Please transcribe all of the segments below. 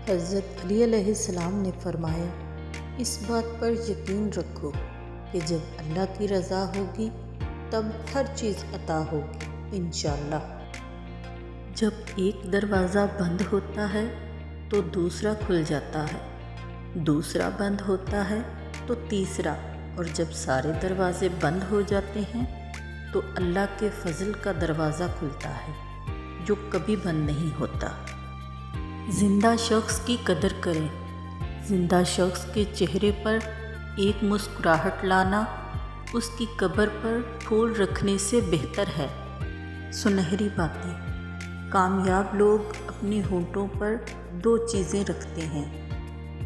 حضرت علی علیہ السلام نے فرمایا، اس بات پر یقین رکھو کہ جب اللہ کی رضا ہوگی تب ہر چیز عطا ہوگی انشاءاللہ۔ جب ایک دروازہ بند ہوتا ہے تو دوسرا کھل جاتا ہے، دوسرا بند ہوتا ہے تو تیسرا، اور جب سارے دروازے بند ہو جاتے ہیں تو اللہ کے فضل کا دروازہ کھلتا ہے جو کبھی بند نہیں ہوتا۔ زندہ شخص کی قدر کریں۔ زندہ شخص کے چہرے پر ایک مسکراہٹ لانا اس کی قبر پر پھول رکھنے سے بہتر ہے۔ سنہری باتیں۔ کامیاب لوگ اپنے ہونٹوں پر دو چیزیں رکھتے ہیں: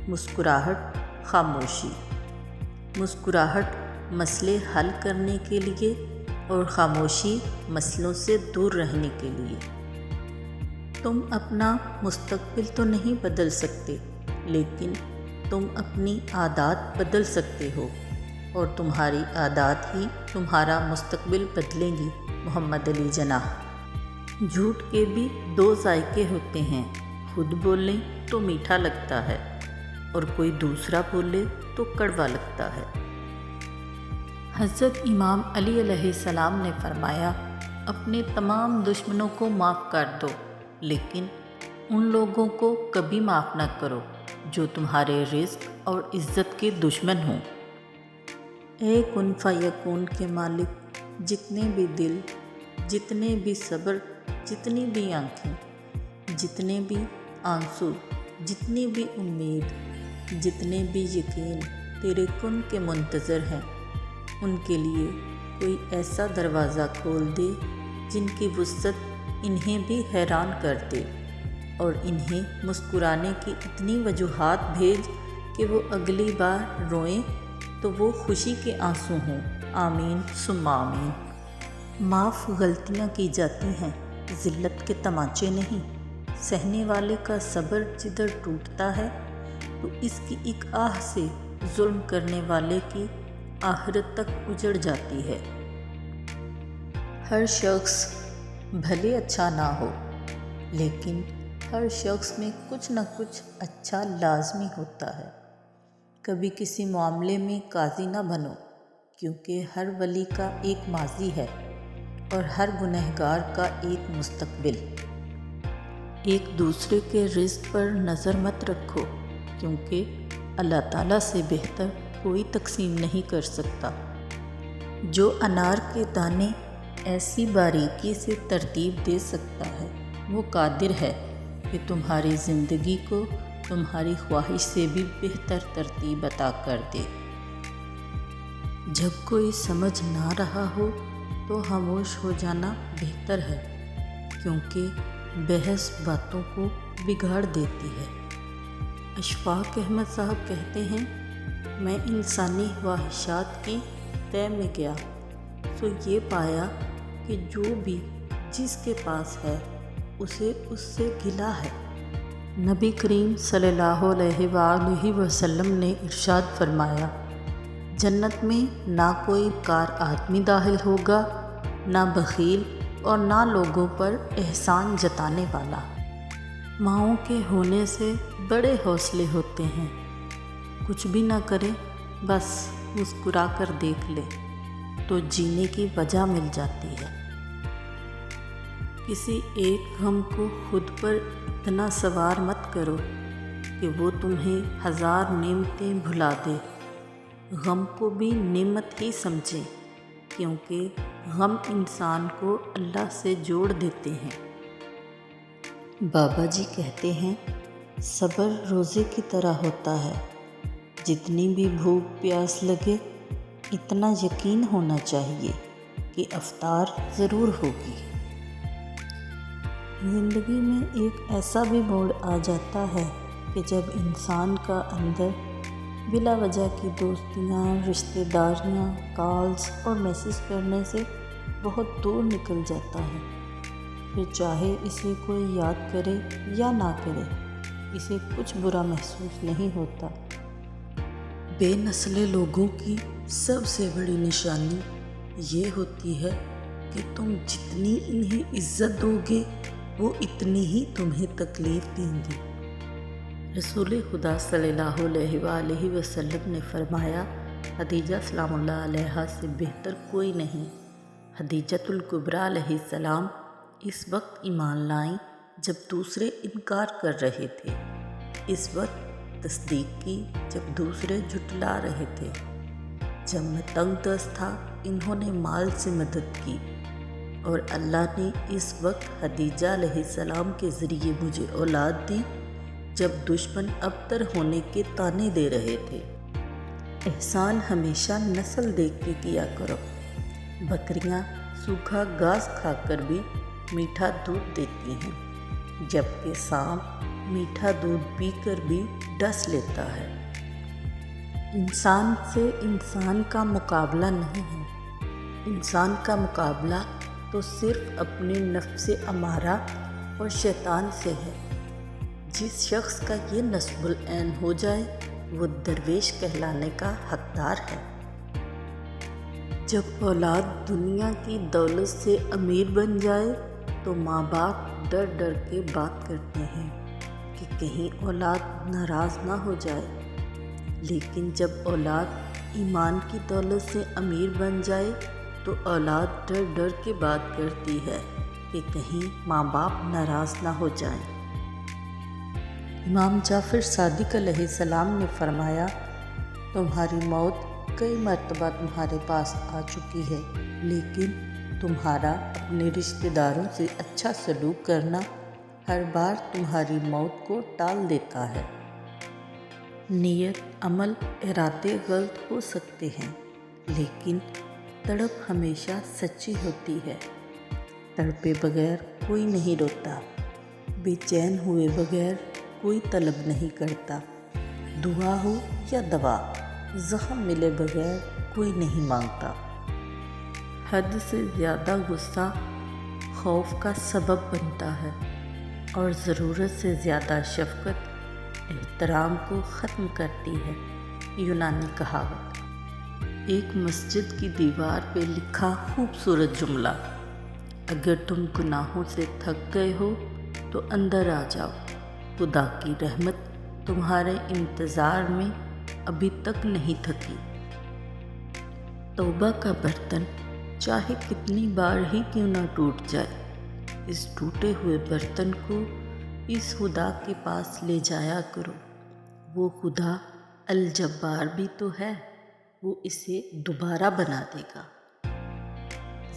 مسکراہٹ، خاموشی۔ مسکراہٹ مسئلے حل کرنے کے لیے اور خاموشی مسئلوں سے دور رہنے کے لیے۔ تم اپنا مستقبل تو نہیں بدل سکتے، لیکن تم اپنی عادات بدل سکتے ہو، اور تمہاری عادات ہی تمہارا مستقبل بدلیں گی۔ محمد علی جناح۔ جھوٹ کے بھی دو ذائقے ہوتے ہیں، خود بولیں تو میٹھا لگتا ہے اور کوئی دوسرا بولے تو کڑوا لگتا ہے۔ حضرت امام علی علیہ السلام نے فرمایا، اپنے تمام دشمنوں کو معاف کر دو، لیکن ان لوگوں کو کبھی معاف نہ کرو جو تمہارے رزق اور عزت کے دشمن ہوں۔ اے کن فیکون کے مالک، جتنے بھی دل، جتنے بھی صبر، جتنی بھی آنکھیں، جتنے بھی آنسو، جتنی بھی امید، جتنے بھی یقین تیرے کن کے منتظر ہیں، ان کے لیے کوئی ایسا دروازہ کھول دے جن کی وسعت انہیں بھی حیران کر دے، اور انہیں مسکرانے کی اتنی وجوہات بھیج کہ وہ اگلی بار روئیں تو وہ خوشی کے آنسو ہوں۔ آمین ثم آمین۔ معاف غلطیاں کی جاتی ہیں، ذلت کے تماچے نہیں۔ سہنے والے کا صبر جدھر ٹوٹتا ہے تو اس کی ایک آہ سے ظلم کرنے والے کی آخرت تک اجڑ جاتی ہے۔ ہر شخص بھلے اچھا نہ ہو، لیکن ہر شخص میں کچھ نہ کچھ اچھا لازمی ہوتا ہے۔ کبھی کسی معاملے میں قاضی نہ بنو، کیونکہ ہر ولی کا ایک ماضی ہے اور ہر گنہگار کا ایک مستقبل۔ ایک دوسرے کے رزق پر نظر مت رکھو، کیونکہ اللہ تعالیٰ سے بہتر کوئی تقسیم نہیں کر سکتا۔ جو انار کے دانے ایسی باریکی سے ترتیب دے سکتا ہے، وہ قادر ہے کہ تمہاری زندگی کو تمہاری خواہش سے بھی بہتر ترتیب عطا کر دے۔ جب کوئی سمجھ نہ رہا ہو تو خاموش ہو جانا بہتر ہے، کیونکہ بحث باتوں کو بگاڑ دیتی ہے۔ اشفاق احمد صاحب کہتے ہیں، میں انسانی خواہشات کی تہ میں گیا تو یہ پایا کہ جو بھی جس کے پاس ہے اسے اس سے گلہ ہے۔ نبی کریم صلی اللہ علیہ وآلہ وسلم نے ارشاد فرمایا، جنت میں نہ کوئی کار آدمی داخل ہوگا، نہ بخیل اور نہ لوگوں پر احسان جتانے والا۔ ماؤں کے ہونے سے بڑے حوصلے ہوتے ہیں، کچھ بھی نہ کرے، بس مسکرا کر دیکھ لے تو جینے کی وجہ مل جاتی ہے۔ کسی ایک غم کو خود پر اتنا سوار مت کرو کہ وہ تمہیں ہزار نعمتیں بھلا دے۔ غم کو بھی نعمت ہی سمجھیں، کیونکہ غم انسان کو اللہ سے جوڑ دیتے ہیں۔ بابا جی کہتے ہیں، صبر روزے کی طرح ہوتا ہے، جتنی بھی بھوک پیاس لگے اتنا یقین ہونا چاہیے کہ افطار ضرور ہوگی۔ زندگی میں ایک ایسا بھی موڑ آ جاتا ہے کہ جب انسان کا اندر بلا وجہ کی دوستیاں، رشتہ داریاں، کالز اور میسج کرنے سے بہت دور نکل جاتا ہے۔ پھر چاہے اسے کوئی یاد کرے یا نہ کرے، اسے کچھ برا محسوس نہیں ہوتا۔ بے نسل لوگوں کی سب سے بڑی نشانی یہ ہوتی ہے کہ تم جتنی انہیں عزت دو گے وہ اتنی ہی تمہیں تکلیف دیں گے۔ رسول خدا صلی اللہ علیہ وآلہ وسلم نے فرمایا، خدیجہ سلام اللہ علیہا سے بہتر کوئی نہیں۔ خدیجۃ الکبریٰ علیہ السلام اس وقت ایمان لائیں جب دوسرے انکار کر رہے تھے، اس وقت تصدیق کی جب دوسرے جھٹلا رہے تھے۔ جب میں تنگ دست تھا انہوں نے مال سے مدد کی، اور اللہ نے اس وقت خدیجہ علیہ السلام کے ذریعے مجھے اولاد دی جب دشمن ابتر ہونے کے طعنے دے رہے تھے۔ احسان ہمیشہ نسل دیکھ کے کیا کرو۔ بکریاں سوکھا گھاس کھا کر بھی میٹھا دودھ دیتی ہیں، جبکہ سانپ میٹھا دودھ پی کر بھی ڈس لیتا ہے۔ انسان سے انسان کا مقابلہ نہیں ہے، انسان کا مقابلہ تو صرف اپنے نفس امارہ اور شیطان سے ہے۔ جس شخص کا یہ نصب العین ہو جائے وہ درویش کہلانے کا حقدار ہے۔ جب اولاد دنیا کی دولت سے امیر بن جائے تو ماں باپ ڈر ڈر کے بات کرتے ہیں کہ کہیں اولاد ناراض نہ ہو جائے، لیکن جب اولاد ایمان کی دولت سے امیر بن جائے تو اولاد ڈر ڈر کے بات کرتی ہے کہ کہیں ماں باپ ناراض نہ ہو جائیں۔ امام جعفر صادق علیہ السلام نے فرمایا، تمہاری موت کئی مرتبہ تمہارے پاس آ چکی ہے، لیکن تمہارا اپنے رشتہ داروں سے اچھا سلوک کرنا ہر بار تمہاری موت کو ٹال دیتا ہے۔ نیت، عمل، ارادے غلط ہو سکتے ہیں، لیکن تڑپ ہمیشہ سچی ہوتی ہے۔ تڑپے بغیر کوئی نہیں روتا، بے چین ہوئے بغیر کوئی طلب نہیں کرتا۔ دعا ہو یا دوا، زخم ملے بغیر کوئی نہیں مانگتا۔ حد سے زیادہ غصہ خوف کا سبب بنتا ہے، اور ضرورت سے زیادہ شفقت احترام کو ختم کرتی ہے۔ یونانی کہاوت۔ ایک مسجد کی دیوار پہ لکھا خوبصورت جملہ، اگر تم گناہوں سے تھک گئے ہو تو اندر آ جاؤ، خدا کی رحمت تمہارے انتظار میں ابھی تک نہیں تھکی۔ توبہ کا برتن چاہے کتنی بار ہی کیوں نہ ٹوٹ جائے، اس ٹوٹے ہوئے برتن کو اس خدا کے پاس لے جایا کرو۔ وہ خدا الجبار بھی تو ہے، وہ اسے دوبارہ بنا دے گا۔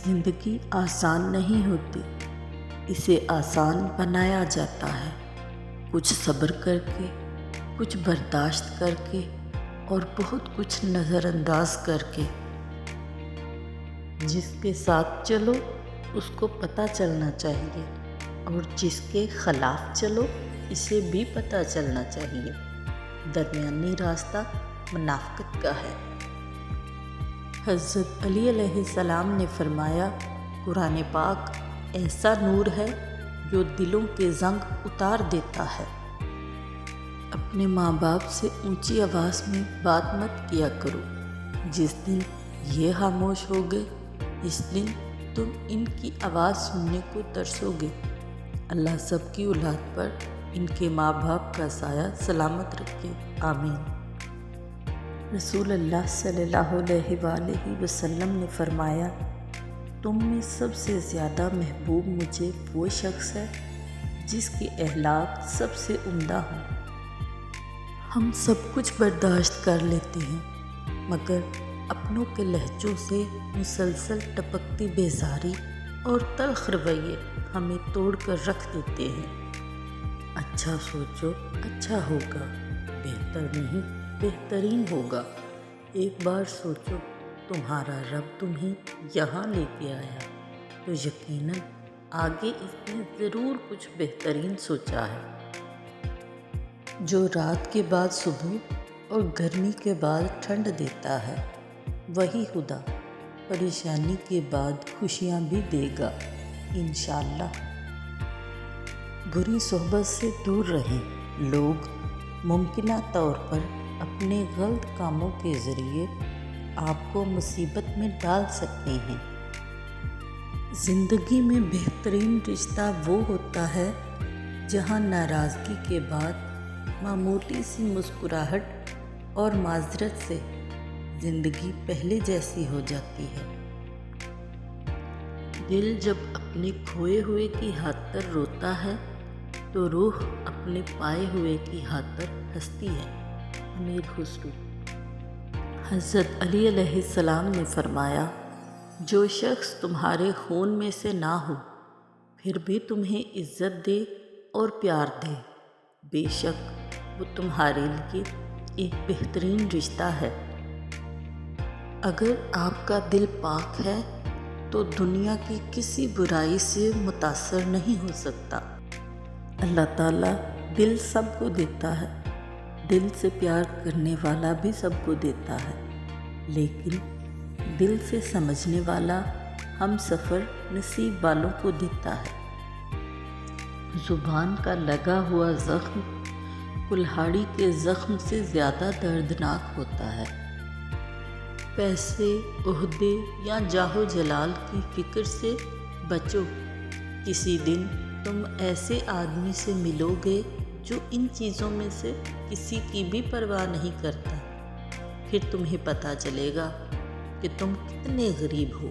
زندگی آسان نہیں ہوتی، اسے آسان بنایا جاتا ہے، کچھ صبر کر کے، کچھ برداشت کر کے، اور بہت کچھ نظر انداز کر کے۔ جس کے ساتھ چلو اس کو پتہ چلنا چاہیے، اور جس کے خلاف چلو اسے بھی پتہ چلنا چاہیے۔ درمیانی راستہ منافقت کا ہے۔ حضرت علی علیہ السلام نے فرمایا، قرآن پاک ایسا نور ہے جو دلوں کے زنگ اتار دیتا ہے۔ اپنے ماں باپ سے اونچی آواز میں بات مت کیا کرو، جس دن یہ خاموش ہو گئے اس دن تم ان کی آواز سننے کو ترسو گے۔ اللہ سب کی اولاد پر ان کے ماں باپ کا سایہ سلامت رکھے، آمین۔ رسول اللہ صلی اللہ علیہ وآلہ وسلم نے فرمایا، تم میں سب سے زیادہ محبوب مجھے وہ شخص ہے جس کے اخلاق سب سے عمدہ ہوں۔ ہم سب کچھ برداشت کر لیتے ہیں، مگر اپنوں کے لہجوں سے مسلسل ٹپکتی بیزاری اور تلخ رویے ہمیں توڑ کر رکھ دیتے ہیں۔ اچھا سوچو، اچھا ہوگا، بہتر نہیں بہترین ہوگا۔ ایک بار سوچو، تمہارا رب تمہیں یہاں لے کے آیا تو یقیناً آگے اس نے ضرور کچھ بہترین سوچا ہے۔ جو رات کے بعد صبح اور گرمی کے بعد ٹھنڈ دیتا ہے، وہی خدا پریشانی کے بعد خوشیاں بھی دے گا، انشاءاللہ۔ بری صحبت سے دور رہیں۔ لوگ ممکنہ طور پر اپنے غلط کاموں کے ذریعے آپ کو مصیبت میں ڈال سکتے ہیں۔ زندگی میں بہترین رشتہ وہ ہوتا ہے جہاں ناراضگی کے بعد معمولی سی مسکراہٹ اور معذرت سے زندگی پہلے جیسی ہو جاتی ہے۔ دل جب اپنے کھوئے ہوئے کی خاطر روتا ہے تو روح اپنے پائے ہوئے کی خاطر ہنستی ہے۔ امیر خسرو۔ حضرت علی علیہ السلام نے فرمایا، جو شخص تمہارے خون میں سے نہ ہو پھر بھی تمہیں عزت دے اور پیار دے، بے شک وہ تمہارے لیے ایک بہترین رشتہ ہے۔ اگر آپ کا دل پاک ہے تو دنیا کی کسی برائی سے متاثر نہیں ہو سکتا۔ اللہ تعالیٰ دل سب کو دیتا ہے، دل سے پیار کرنے والا بھی سب کو دیتا ہے، لیکن دل سے سمجھنے والا ہم سفر نصیب والوں کو دیتا ہے۔ زبان کا لگا ہوا زخم کلہاڑی کے زخم سے زیادہ دردناک ہوتا ہے۔ پیسے، عہدے یا جاہ و جلال کی فکر سے بچو، کسی دن تم ایسے آدمی سے ملو گے جو ان چیزوں میں سے کسی کی بھی پرواہ نہیں کرتا، پھر تمہیں پتہ چلے گا کہ تم کتنے غریب ہو۔